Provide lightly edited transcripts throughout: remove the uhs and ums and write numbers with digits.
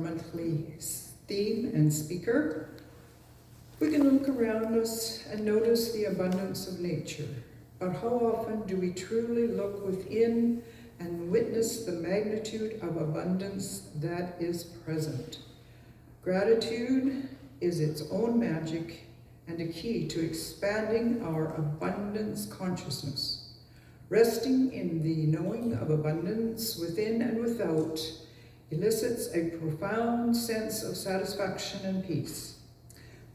monthly theme and speaker, we can look around us and notice the abundance of nature. But how often do we truly look within and witness the magnitude of abundance that is present? Gratitude is its own magic and a key to expanding our abundance consciousness. Resting in the knowing of abundance within and without elicits a profound sense of satisfaction and peace.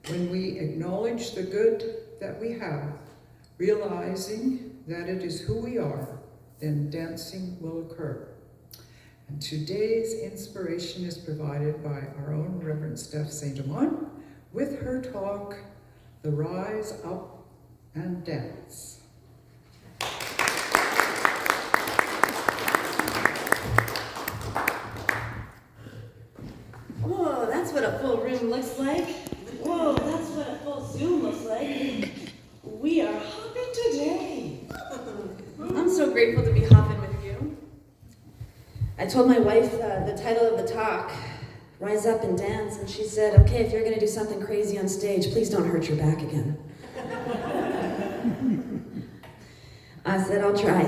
When we acknowledge the good that we have, realizing that it is who we are, then dancing will occur. And today's inspiration is provided by our own Reverend Steph St. Amand with her talk, The Rise Up and Dance. Whoa, that's what a full room looks like. Whoa, that's what a full Zoom looks like. We are hopping today. I'm so grateful to be hopping with you. I told my wife the title of the talk, Rise Up and Dance, and she said, okay, if you're going to do something crazy on stage, please don't hurt your back again. I said, I'll try.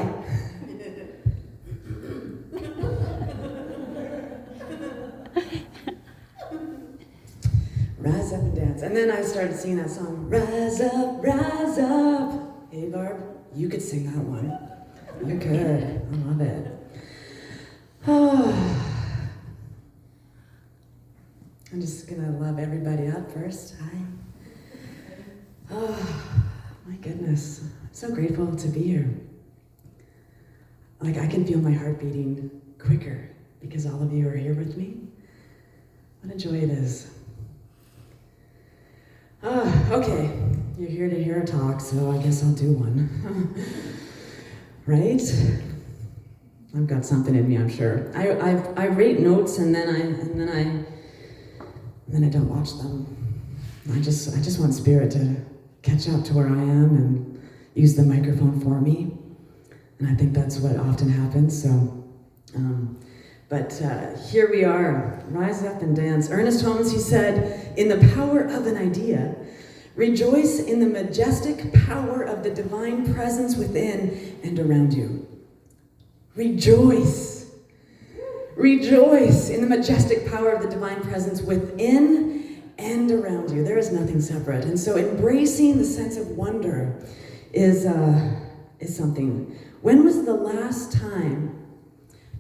Rise up and dance. And then I started singing that song, Rise Up, Rise Up. Hey, Barb, you could sing that one. You could. I love it. Oh. I'm just going to love everybody up first. Hi. Oh, my goodness. I'm so grateful to be here. Like, I can feel my heart beating quicker because all of you are here with me. What a joy it is. Okay, you're here to hear a talk, so I guess I'll do one. Right? I've got something in me, I'm sure. I rate notes and then I don't watch them. I just want Spirit to catch up to where I am and use the microphone for me. And I think that's what often happens. But here we are, rise up and dance. Ernest Holmes, he said, in the power of an idea, rejoice in the majestic power of the divine presence within and around you. Rejoice. Rejoice in the majestic power of the divine presence within and around you. There is nothing separate. And so embracing the sense of wonder is something. When was the last time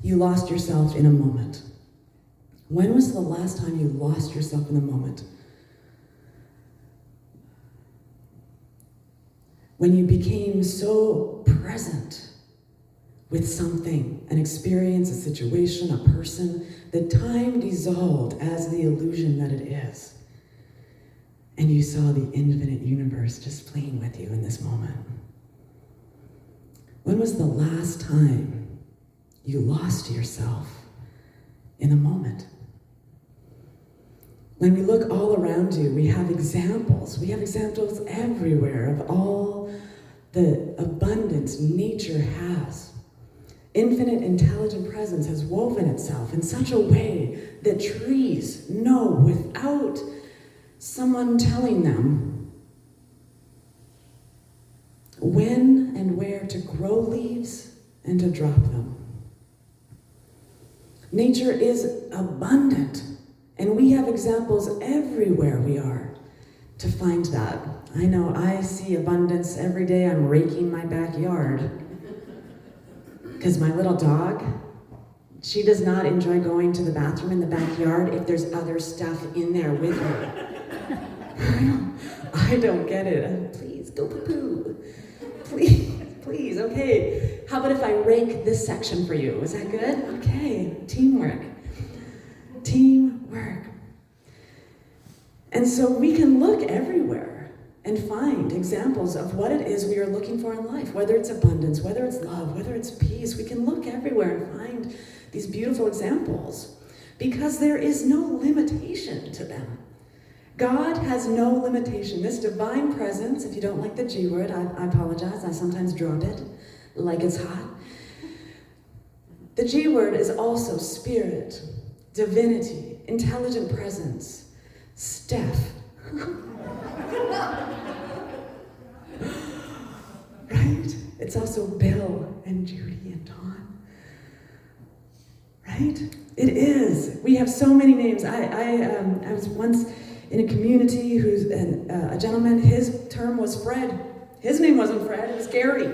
you lost yourself in a moment? When was the last time you lost yourself in a moment? When you became so present with something, an experience, a situation, a person, that time dissolved as the illusion that it is. And you saw the infinite universe just playing with you in this moment. When was the last time you lost yourself in a moment? When we look all around you, we have examples. We have examples everywhere of all the abundance nature has. Infinite intelligent presence has woven itself in such a way that trees know without someone telling them when and where to grow leaves and to drop them. Nature is abundant, and we have examples everywhere we are to find that. I know I see abundance every day. I'm raking my backyard because my little dog, she does not enjoy going to the bathroom in the backyard if there's other stuff in there with her. I don't get it. Please, go poo-poo. Please, okay. How about if I rake this section for you? Is that good? Okay, teamwork. Teamwork. And so we can look everywhere and find examples of what it is we are looking for in life, whether it's abundance, whether it's love, whether it's peace. We can look everywhere and find these beautiful examples because there is no limitation to them. God has no limitation. This divine presence, if you don't like the G word, I apologize. I sometimes drop it like it's hot. The G word is also spirit, divinity, intelligent presence, Steph. Right? It's also Bill and Judy and Dawn. Right? It is. We have so many names. I was once in a community who's a gentleman, his term was Fred. His name wasn't Fred, it was Gary.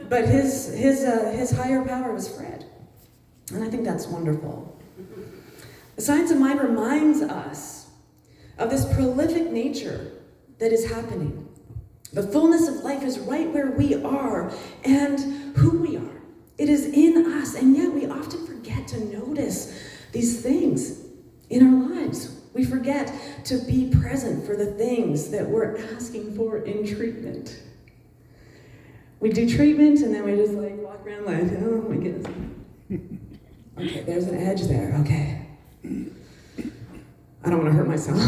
But his higher power was Fred. And I think that's wonderful. The Science of Mind reminds us of this prolific nature that is happening. The fullness of life is right where we are and who we are. It is in us, and yet we often forget to notice these things in our lives. We forget to be present for the things that we're asking for in treatment. We do treatment, and then we just like walk around like, oh my goodness. Okay, there's an edge there, okay. I don't want to hurt myself.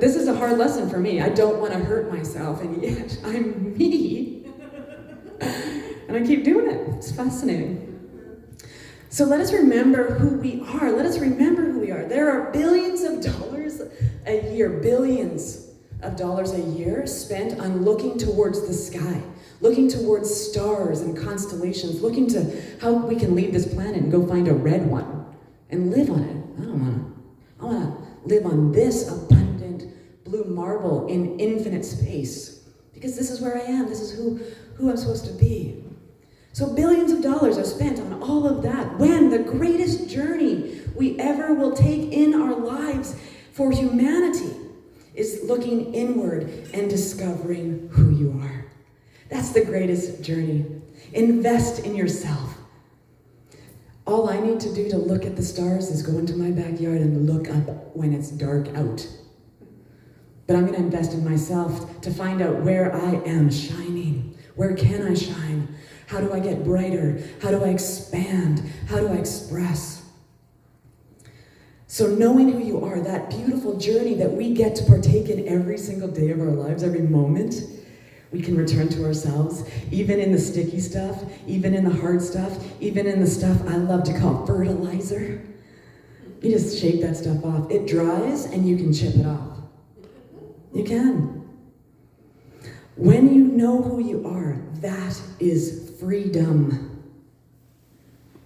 This is a hard lesson for me. I don't want to hurt myself, and yet I'm me. And I keep doing it. It's fascinating. So let us remember who we are. Let us remember who we are. There are billions of dollars a year spent on looking towards the sky, looking towards stars and constellations, looking to how we can leave this planet and go find a red one and live on it. I want to live on this abundant blue marble in infinite space because this is where I am. This is who I'm supposed to be. So billions of dollars are spent on all of that when the greatest journey we ever will take in our lives for humanity is looking inward and discovering who you are. That's the greatest journey. Invest in yourself. All I need to do to look at the stars is go into my backyard and look up when it's dark out. But I'm going to invest in myself to find out where I am shining. Where can I shine? How do I get brighter? How do I expand? How do I express? So knowing who you are, that beautiful journey that we get to partake in every single day of our lives, every moment, we can return to ourselves, even in the sticky stuff, even in the hard stuff, even in the stuff I love to call fertilizer. You just shake that stuff off. It dries and you can chip it off. You can. When you know who you are, that is freedom.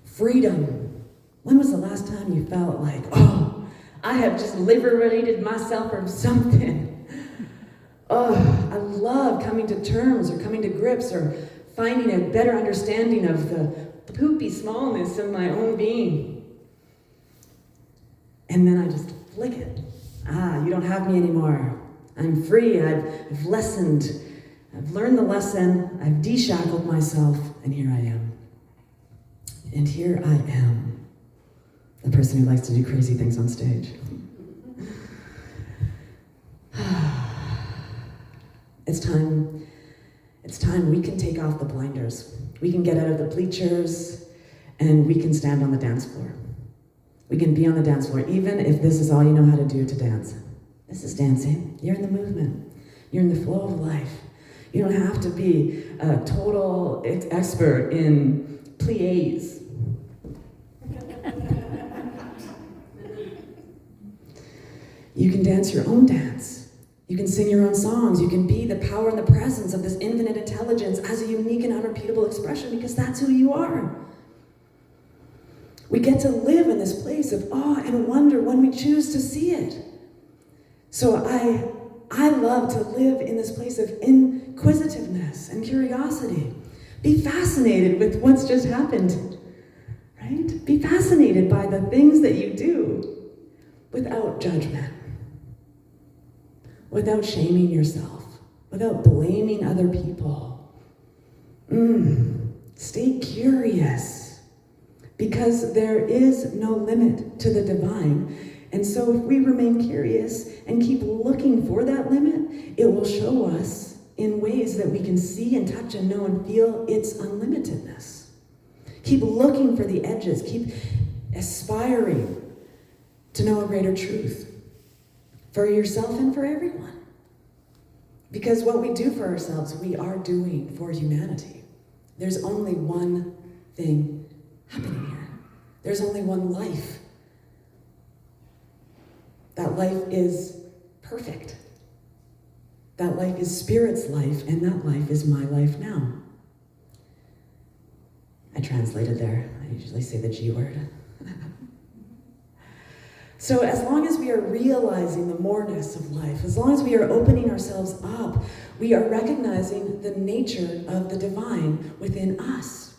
Freedom. When was the last time you felt like, oh, I have just liberated myself from something? Oh, I love coming to terms or coming to grips or finding a better understanding of the poopy smallness of my own being. And then I just flick it. You don't have me anymore. I'm free. I've lessened. I've learned the lesson. I've deshackled myself, and here I am. And here I am, the person who likes to do crazy things on stage. It's time we can take off the blinders. We can get out of the bleachers, and we can stand on the dance floor. We can be on the dance floor, even if this is all you know how to do to dance. This is dancing. You're in the movement. You're in the flow of life. You don't have to be a total expert in pliés. You can dance your own dance. You can sing your own songs. You can be the power and the presence of this infinite intelligence as a unique and unrepeatable expression because that's who you are. We get to live in this place of awe and wonder when we choose to see it. So I love to live in this place of inquisitiveness and curiosity. Be fascinated with what's just happened, right? Be fascinated by the things that you do without judgment, without shaming yourself, without blaming other people. Stay curious, because there is no limit to the divine. And so if we remain curious and keep looking for that limit, it will show us in ways that we can see and touch and know and feel its unlimitedness. Keep looking for the edges. Keep aspiring to know a greater truth for yourself and for everyone. Because what we do for ourselves, we are doing for humanity. There's only one thing happening here. There's only one life. That life is perfect. That life is Spirit's life, and that life is my life now. I translated there. I usually say the G word. So as long as we are realizing the moreness of life, as long as we are opening ourselves up, we are recognizing the nature of the divine within us.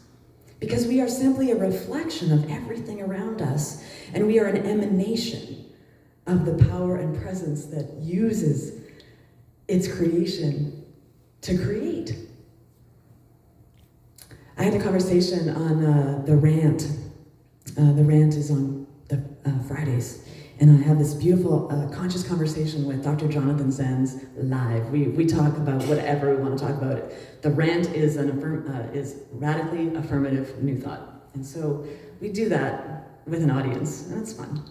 Because we are simply a reflection of everything around us, and we are an emanation of the power and presence that uses its creation to create. I had a conversation on The Rant. The Rant is on the Fridays. And I have this beautiful conscious conversation with Dr. Jonathan Zenz live. We talk about whatever we want to talk about. The Rant is is radically affirmative new thought. And so we do that with an audience, and it's fun.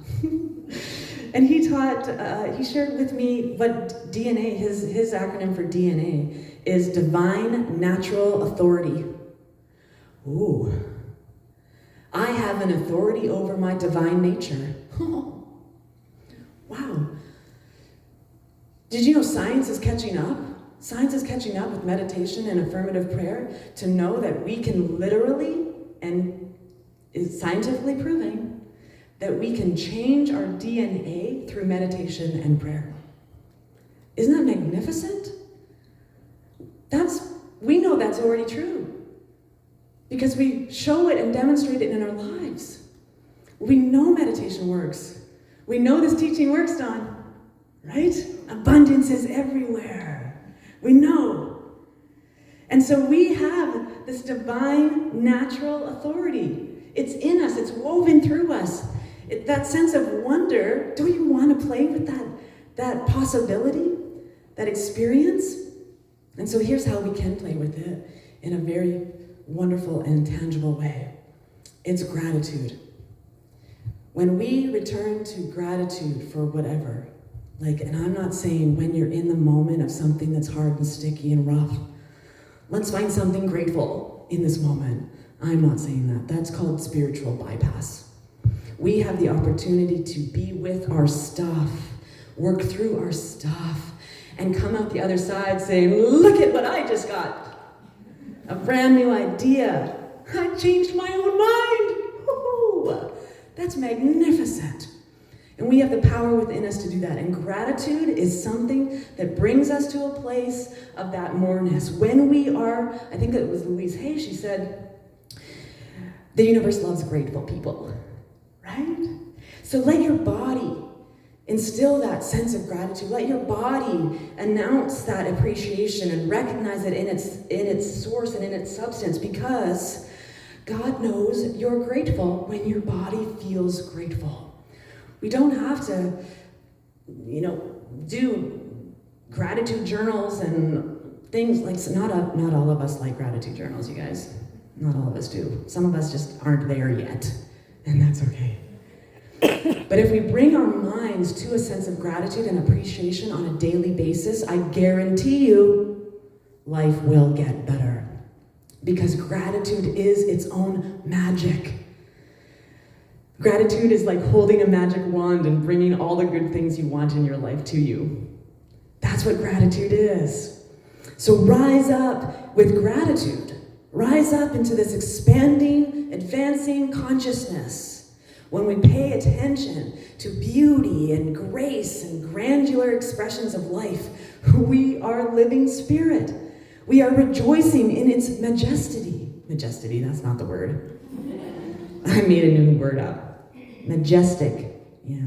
And he shared with me what DNA, his acronym for DNA is Divine Natural Authority. Ooh. I have an authority over my divine nature. Wow. Did you know science is catching up? Science is catching up with meditation and affirmative prayer to know that we can literally, and is scientifically proving, that we can change our DNA through meditation and prayer. Isn't that magnificent? We know that's already true because we show it and demonstrate it in our lives. We know meditation works. We know this teaching works, Don, right? Abundance is everywhere. We know. And so we have this divine natural authority. It's in us. It's woven through us. That sense of wonder, do you want to play with that possibility, that experience? And so here's how we can play with it in a very wonderful and tangible way. It's gratitude. When we return to gratitude for whatever, and I'm not saying when you're in the moment of something that's hard and sticky and rough, let's find something grateful in this moment. I'm not saying that. That's called spiritual bypass. We have the opportunity to be with our stuff, work through our stuff, and come out the other side saying, look at what I just got. A brand new idea. I changed my own mind. Woo-hoo. That's magnificent. And we have the power within us to do that. And gratitude is something that brings us to a place of that moreness. When we are, I think it was Louise Hay, she said, the universe loves grateful people, right? So let your body instill that sense of gratitude. Let your body announce that appreciation and recognize it in its source and in its substance, because God knows you're grateful when your body feels grateful. We don't have to, do gratitude journals and things like, not all of us like gratitude journals, you guys. Not all of us do. Some of us just aren't there yet, and that's okay. But if we bring our minds to a sense of gratitude and appreciation on a daily basis, I guarantee you, life will get better. Because gratitude is its own magic. Gratitude is like holding a magic wand and bringing all the good things you want in your life to you. That's what gratitude is. So rise up with gratitude. Rise up into this expanding, advancing consciousness. When we pay attention to beauty and grace and granular expressions of life, we are living spirit. We are rejoicing in its majesty. Majesty, that's not the word. I made a new word up. Majestic. Yeah,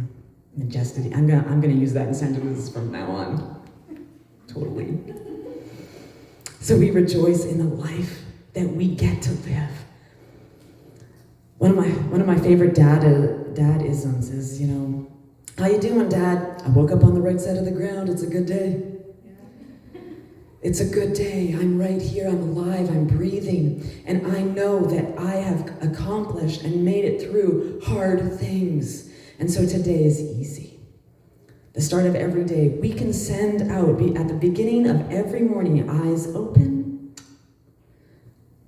majesty. I'm gonna use that in sentences from now on. Totally. So we rejoice in the life that we get to live. One of my favorite dad-isms is, how you doing, Dad? I woke up on the right side of the ground. It's a good day. It's a good day. I'm right here. I'm alive. I'm breathing. And I know that I have accomplished and made it through hard things. And so today is easy. The start of every day, we can send out, at the beginning of every morning, eyes open.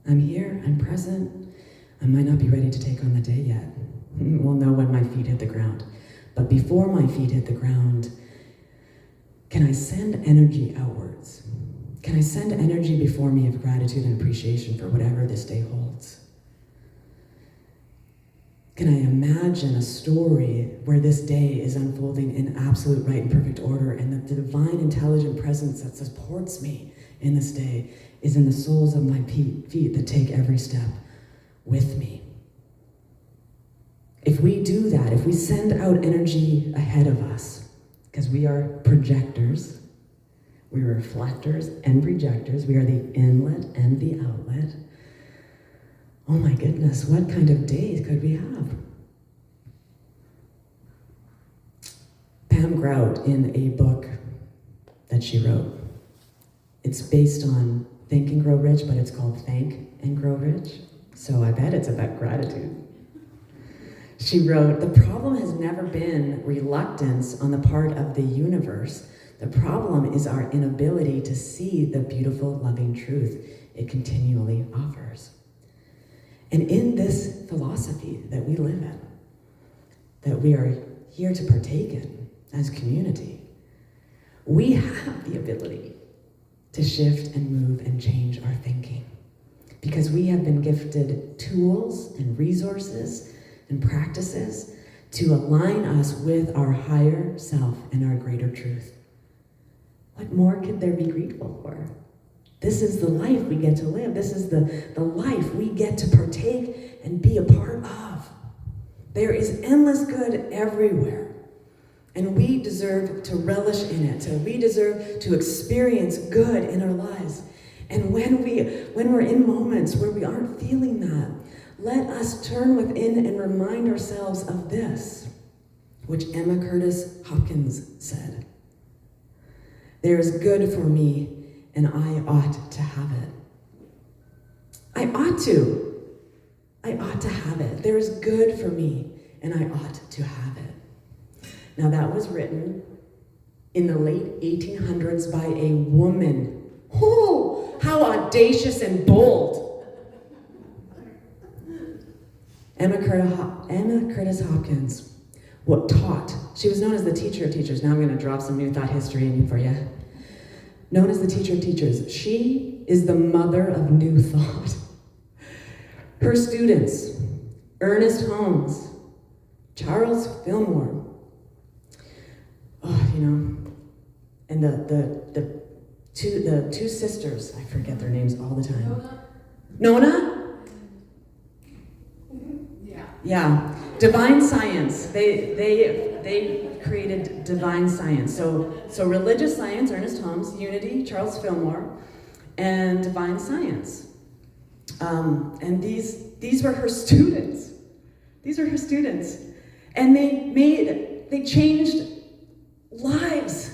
I'm here. I'm present. I might not be ready to take on the day yet, will know when my feet hit the ground. But before my feet hit the ground, can I send energy outwards? Can I send energy before me of gratitude and appreciation for whatever this day holds? Can I imagine a story where this day is unfolding in absolute right and perfect order, and that the divine intelligent presence that supports me in this day is in the soles of my feet that take every step with me? If we do that, if we send out energy ahead of us, because we are projectors, we are reflectors and projectors, we are the inlet and the outlet. Oh my goodness, what kind of days could we have? Pam Grout, in a book that she wrote, it's based on Think and Grow Rich, but it's called Thank and Grow Rich. So I bet it's about gratitude. She wrote, "The problem has never been reluctance on the part of the universe. The problem is our inability to see the beautiful, loving truth it continually offers." And in this philosophy that we live in, that we are here to partake in as community, we have the ability to shift and move and change our thinking, because we have been gifted tools and resources and practices to align us with our higher self and our greater truth. What more could there be grateful for? This is the life we get to live. This is the life we get to partake and be a part of. There is endless good everywhere, and we deserve to relish in it. So we deserve to experience good in our lives. And when we're in moments where we aren't feeling that, let us turn within and remind ourselves of this, which Emma Curtis Hopkins said: "There is good for me, and I ought to have it." I ought to have it. There is good for me, and I ought to have it. Now that was written in the late 1800s by a woman. Oh, how audacious and bold. Emma Curtis Hopkins taught. She was known as the teacher of teachers. Now I'm going to drop some new thought history in for you. Known as the teacher of teachers. She is the mother of new thought. Her students, Ernest Holmes, Charles Fillmore, and the two sisters, I forget their names all the time. Nona? Yeah, divine science. They created divine science. So religious science, Ernest Holmes, unity, Charles Fillmore, and divine science. And these were her students. These are her students, and they changed lives.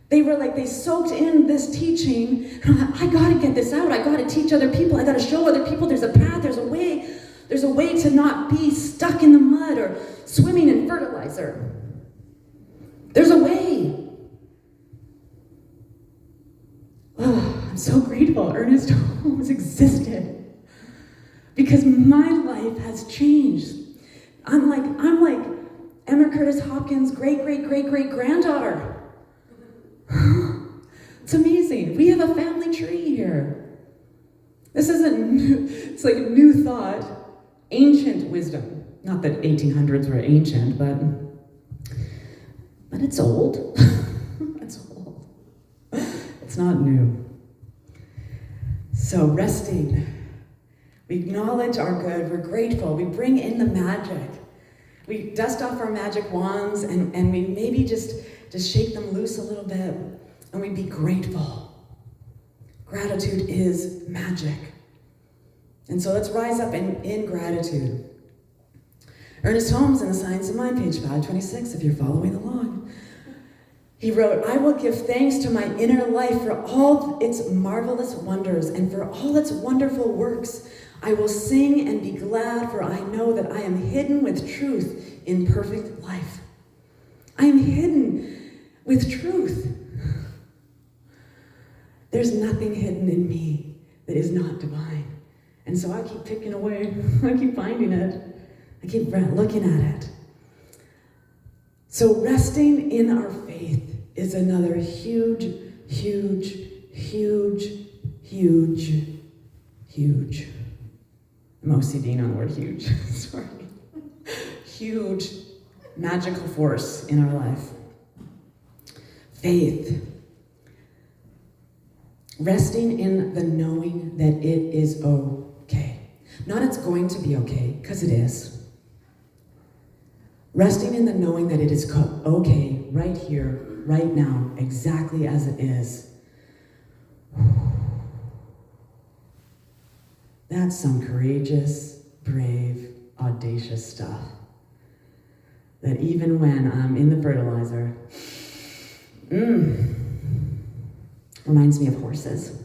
They soaked in this teaching. I gotta get this out. I gotta teach other people. I gotta show other people there's a path, there's a way. There's a way to not be stuck in the mud or swimming in fertilizer. There's a way. Oh, I'm so grateful Ernest Holmes existed, because my life has changed. I'm like Emma Curtis Hopkins' great-great-great-great-granddaughter. It's amazing. We have a family tree here. This isn't new. It's like new thought. Ancient wisdom. Not that 1800s were ancient, but it's old. It's old. It's not new. So resting. We acknowledge our good. We're grateful. We bring in the magic. We dust off our magic wands and we maybe just shake them loose a little bit, and we be grateful. Gratitude is magic. And so let's rise up in gratitude. Ernest Holmes in The Science of Mind, page 526, if you're following along. He wrote, "I will give thanks to my inner life for all its marvelous wonders and for all its wonderful works. I will sing and be glad, for I know that I am hidden with truth in perfect life." I am hidden with truth. There's nothing hidden in me that is not divine. And so I keep picking away. I keep finding it. I keep looking at it. So resting in our faith is another huge, huge, huge, huge, huge. I'm OCDing on the word huge. Sorry. Huge, magical force in our life. Faith. Resting in the knowing that it is okay. Not it's going to be okay, because it is. Resting in the knowing that it is okay right here, right now, exactly as it is. That's some courageous, brave, audacious stuff. That even when I'm in the fertilizer, reminds me of horses.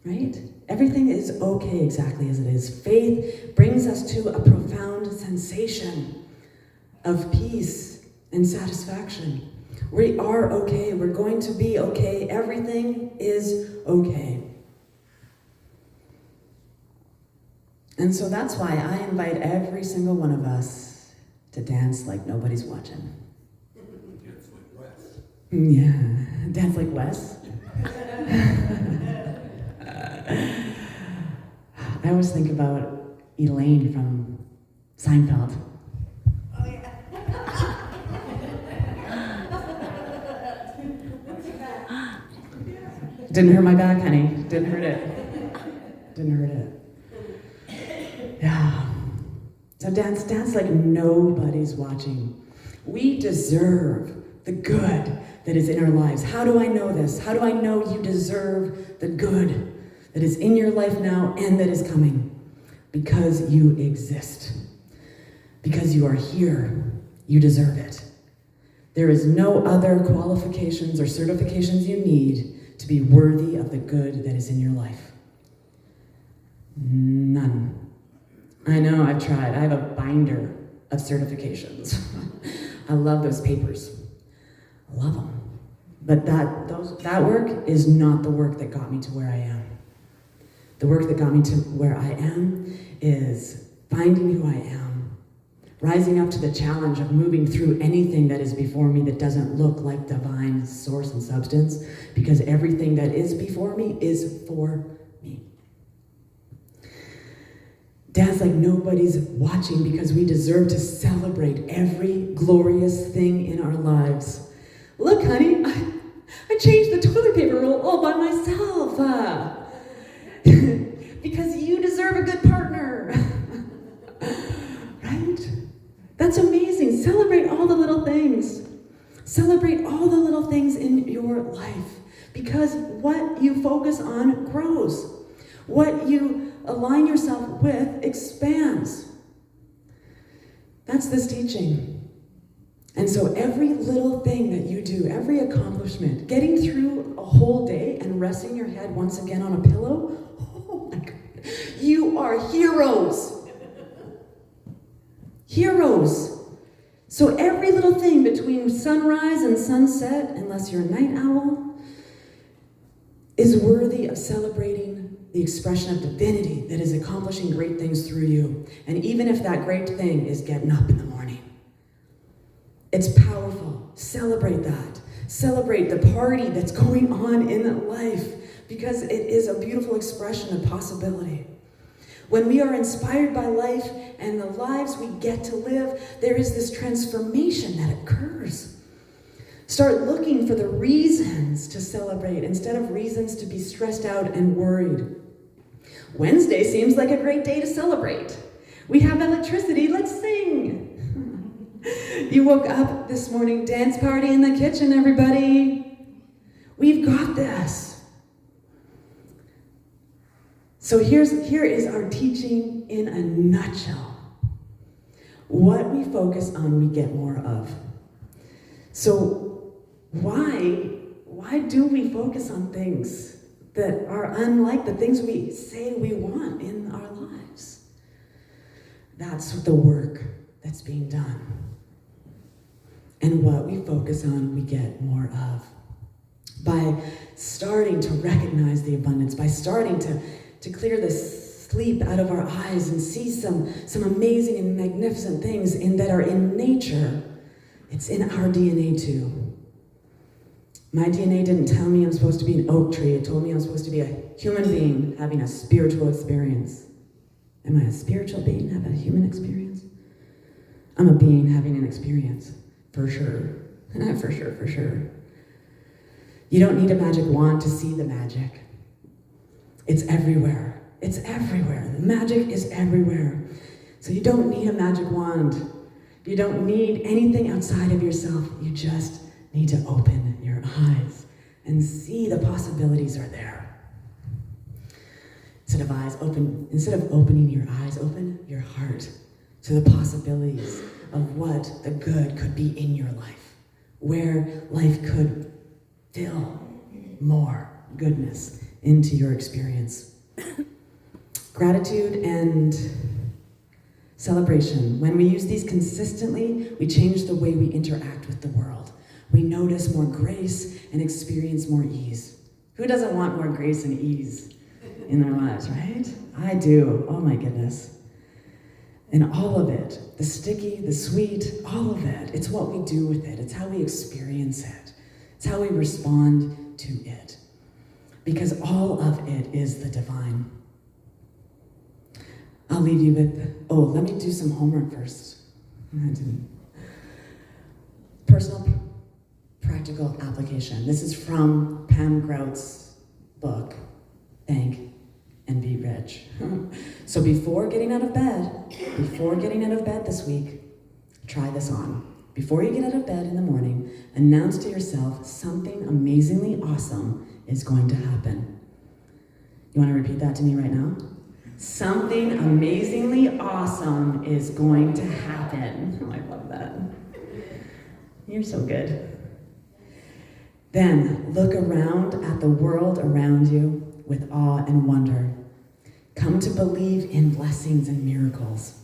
Right? Everything is okay exactly as it is. Faith brings us to a profound sensation of peace and satisfaction. We are okay. We're going to be okay. Everything is okay. And so that's why I invite every single one of us to dance like nobody's watching. Dance like Wes. Yeah, dance like Wes. I always think about Elaine from Seinfeld. Oh, yeah. Didn't hurt my back, honey. Didn't hurt it. Didn't hurt it. Yeah. So dance like nobody's watching. We deserve the good that is in our lives. How do I know this? How do I know you deserve the good that is in your life now and that is coming? Because you exist. Because you are here. You deserve it. There is no other qualifications or certifications you need to be worthy of the good that is in your life. None. I know, I've tried. I have a binder of certifications. I love those papers. I love them. But that work is not the work that got me to where I am. The work that got me to where I am is finding who I am, rising up to the challenge of moving through anything that is before me that doesn't look like divine source and substance, because everything that is before me is for me. Dance like nobody's watching, because we deserve to celebrate every glorious thing in our lives. Look, honey, I changed the toilet paper roll all by myself. Because you deserve a good partner. Right? That's amazing. Celebrate all the little things. Celebrate all the little things in your life. Because what you focus on grows. What you align yourself with expands. That's this teaching. And so every little thing that you do, every accomplishment, getting through a whole day and resting your head once again on a pillow, oh my God, you are heroes. Heroes. So every little thing between sunrise and sunset, unless you're a night owl, is worthy of celebrating the expression of divinity that is accomplishing great things through you. And even if that great thing is getting up in the morning, it's powerful. Celebrate that. Celebrate the party that's going on in life, because it is a beautiful expression of possibility. When we are inspired by life and the lives we get to live, there is this transformation that occurs. Start looking for the reasons to celebrate instead of reasons to be stressed out and worried. Wednesday seems like a great day to celebrate. We have electricity, let's sing. You woke up this morning, dance party in the kitchen, everybody. We've got this. So here is our teaching in a nutshell. What we focus on, we get more of. So why do we focus on things that are unlike the things we say we want in our lives? That's the work that's being done. And what we focus on, we get more of. By starting to recognize the abundance, by starting to clear the sleep out of our eyes and see some amazing and magnificent things that are in nature. It's in our DNA too. My DNA didn't tell me I'm supposed to be an oak tree. It told me I'm supposed to be a human being having a spiritual experience. Am I a spiritual being having a human experience? I'm a being having an experience, for sure. For sure. You don't need a magic wand to see the magic. It's everywhere. It's everywhere. The magic is everywhere. So you don't need a magic wand. You don't need anything outside of yourself. You just need to open your eyes and see the possibilities are there. Instead of opening your eyes, open your heart to the possibilities of what the good could be in your life, where life could fill more goodness into your experience. Gratitude and celebration. When we use these consistently, we change the way we interact with the world. We notice more grace and experience more ease. Who doesn't want more grace and ease in their lives, right? I do. Oh my goodness. And all of it, the sticky, the sweet, all of it, it's what we do with it. It's how we experience it. It's how we respond to it. Because all of it is the divine. I'll leave you with, let me do some homework first. Personal practical application. This is from Pam Grout's book, Thank and Be Rich. So before getting out of bed this week, try this on. Before you get out of bed in the morning, announce to yourself something amazingly awesome is going to happen. You want to repeat that to me right now? Something amazingly awesome is going to happen. Oh, I love that. You're so good. Then look around at the world around you with awe and wonder. Come to believe in blessings and miracles.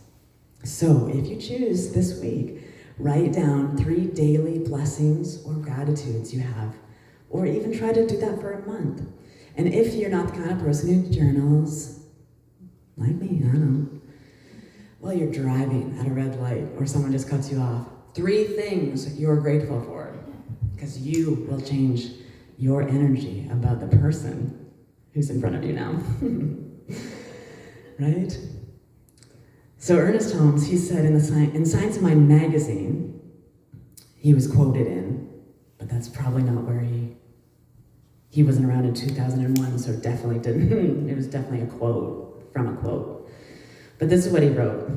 So if you choose this week, write down 3 daily blessings or gratitudes you have, or even try to do that for a month. And if you're not the kind of person who journals, like me, I don't know, while you're driving at a red light or someone just cuts you off, 3 things you're grateful for, because you will change your energy about the person who's in front of you now. Right? So Ernest Holmes, he said in Science of Mind magazine, he was quoted in, but that's probably not where he wasn't around in 2001, so definitely didn't, it was definitely a quote from a quote. But this is what he wrote.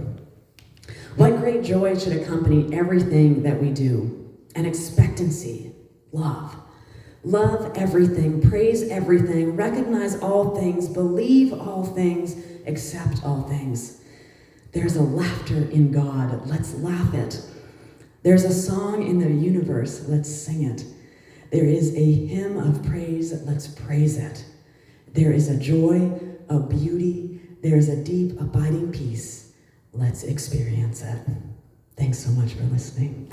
What great joy should accompany everything that we do? An expectancy, love. Love everything, praise everything, recognize all things, believe all things, accept all things. There's a laughter in God, let's laugh it. There's a song in the universe, let's sing it. There is a hymn of praise, let's praise it. There is a joy, a beauty, there is a deep, abiding peace. Let's experience it. Thanks so much for listening.